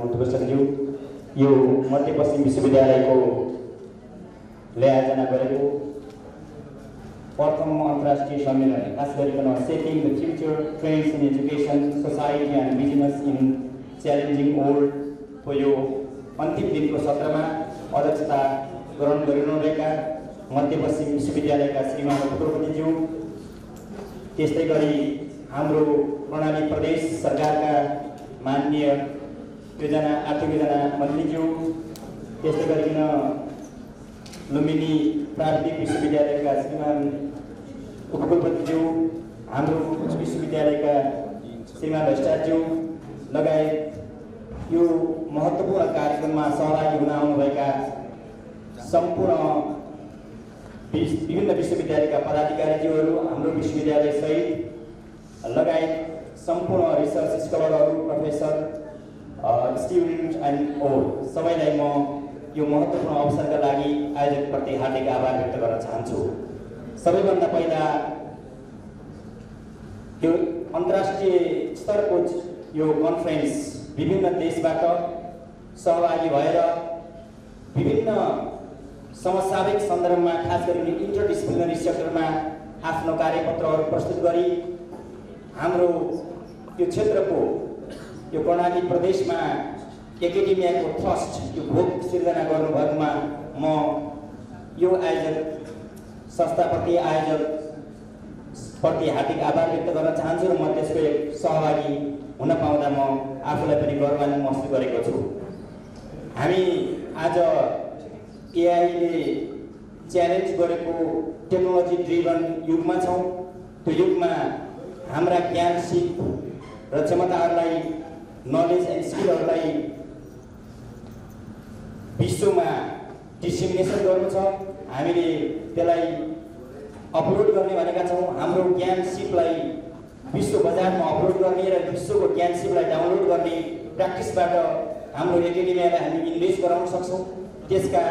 उद्घोषकज्यू यो मध्यपश्चिम विश्वविद्यालयको आयोजना गरेको प्रथम अन्तर्राष्ट्रिय सम्मेलन खास गरिकन सेपिङ the future trends in education society and business in challenging world को यो अन्तिम दिनको सत्रमा अध्यक्षता ग्रहण गरिरहेका मध्यपश्चिम विश्वविद्यालयका श्रीमान कुलपतिज्यू, त्यस्तै गरी हाम्रो प्रणाली प्रदेश सरकारका माननीय आर्थिक योजना मन्त्रीज्यू, त्यस्तै गरिकन लुम्बिनी प्राविधिक विश्वविद्यालयका श्रीमान उपकुलपतिज्यू, हाम्रो उच्च विश्वविद्यालयका श्रीमान भ्रष्टाज्यू लगायत यो महत्त्वपूर्ण कार्यक्रममा सहभागी हुन आउनुभएका सम्पूर्ण विभिन्न विश्वविद्यालयका पदाधिकारीज्यूहरू, हाम्रो विश्वविद्यालय सहित लगायत सम्पूर्ण रिसर्च स्कलरहरू, प्रोफेसर, स्टुडेन्ट एन्ड ओल सबैलाई म यो महत्त्वपूर्ण अवसरका लागि आयोजकप्रति हार्दिक आभार व्यक्त गर्न चाहन्छु। सबैभन्दा पहिला यो अन्तर्राष्ट्रिय स्तरको यो कन्फरेन्स विभिन्न देशबाट सहभागी भएर विभिन्न समसामयिक सन्दर्भमा खास गरी इन्टरडिसिप्लिनरी सेक्टरमा आफ्नो कार्यपत्रहरू प्रस्तुत गरी हाम्रो यो क्षेत्रको यो कर्णाली प्रदेशमा एकाडेमियाको ट्रस्ट यो भोग सिर्जना गर्नुभएकोमा म यो आयोजक संस्थाप्रति आयोजकप्रति हार्दिक आभार व्यक्त गर्न चाहन्छु र म त्यसको एक सहभागी हुन पाउँदा म आफूलाई पनि गौरवान्वित महसुस गरेको छु। हामी आज एआईले च्यालेन्ज गरेको टेक्नोलोजी ड्रिभन युगमा छौँ। त्यो युगमा हाम्रा ज्ञान सिप र क्षमताहरूलाई नलेज एन्ड स्किलहरूलाई विश्वमा डिसिमिनेसन गर्नु छ। हामीले त्यसलाई अपलोड गर्ने भनेका छौँ। हाम्रो ज्ञान सिपलाई विश्व बजारमा अपलोड गर्ने र विश्वको ज्ञान सिपलाई डाउनलोड गर्ने प्र्याक्टिसबाट हाम्रो एकाडेमियालाई हामी इन्भेस्ट गराउन सक्छौँ। त्यसका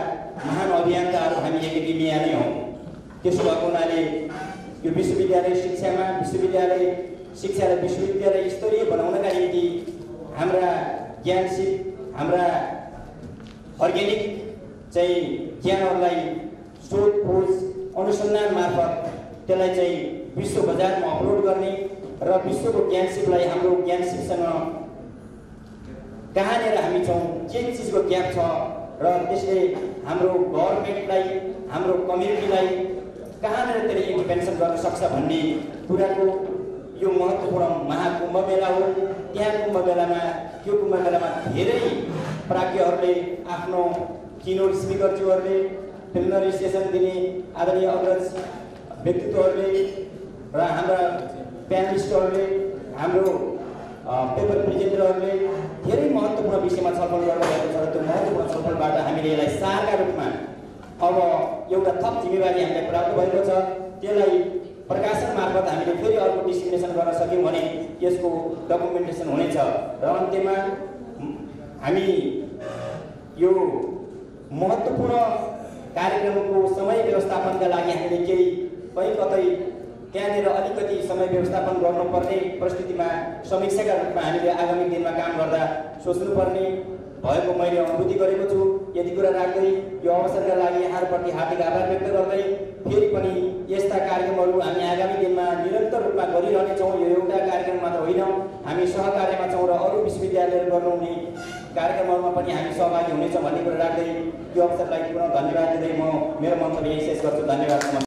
महान अभियन्ताहरू हामी एकाडेमिया नै हौँ। त्यसो भएको हुनाले यो विश्वविद्यालय शिक्षालाई विश्वविद्यालय स्तरीय बनाउनका निम्ति हाम्रा ज्ञान सिप, हाम्रा अर्ग्यानिक चाहिँ ज्ञानहरूलाई शोध खोज अनुसन्धान मार्फत त्यसलाई चाहिँ विश्व बजारमा अपलोड गर्ने र विश्वको ज्ञान सिपलाई हाम्रो ज्ञान सिपसँग कहाँनिर हामी छौँ, के चिजको ग्याप छ र त्यसले हाम्रो गभर्नमेन्टलाई, हाम्रो कम्युनिटीलाई कहाँनिर त्यसले इन्टरभेन्सन गर्न सक्छ भन्ने कुराको यो महत्त्वपूर्ण महाकुम्भ मेला हो। त्यो कुम्भ मेलामा धेरै प्राज्ञहरूले आफ्नो किनोट स्पिकरज्यूहरूले, प्रिलिमिनरी सेसन दिने आदरणीय अग्रज व्यक्तित्वहरूले र हाम्रा प्यानलिस्टहरूले, हाम्रो पेपर प्रेजेन्टरहरूले धेरै महत्त्वपूर्ण विषयमा छलफल गर्नुभएको छ र त्यो महत्त्वपूर्ण छलफलबाट हामीले यसलाई सारका रूपमा अब एउटा थप जिम्मेवारी हामीलाई प्राप्त भएको छ। त्यसलाई प्रकाशन मार्फत हामीले फेरि अर्को डिस्क्रिमिनेसन गर्न सक्यौँ भने यसको डकुमेन्टेसन हुनेछ। र अन्त्यमा हामी यो महत्त्वपूर्ण कार्यक्रमको समय व्यवस्थापनका लागि हामीले केही कतै त्यहाँनिर अलिकति समय व्यवस्थापन गर्नुपर्ने परिस्थितिमा समीक्षाका रूपमा हामीले आगामी दिनमा काम गर्दा सोच्नुपर्ने भएको मैले अनुभूति गरेको छु। यति कुरा राख्दै यो अवसरका लागि यहाँहरूप्रति हार्दिक आभार व्यक्त गर्दै फेरि पनि यस्ता कार्यक्रमहरू हामी आगामी दिनमा निरन्तर रूपमा गरिरहनेछौँ। यो एउटा कार्यक्रम मात्र होइन, हामी सहकार्यमा छौँ र अरू विश्वविद्यालयहरू गर्नुहुने कार्यक्रमहरूमा पनि हामी सहभागी हुनेछौँ भन्ने कुरा राख्दै यो अवसरलाई पुनः धन्यवाद दिँदै म मेरो मन्तव्य यही शेष गर्छु। धन्यवाद।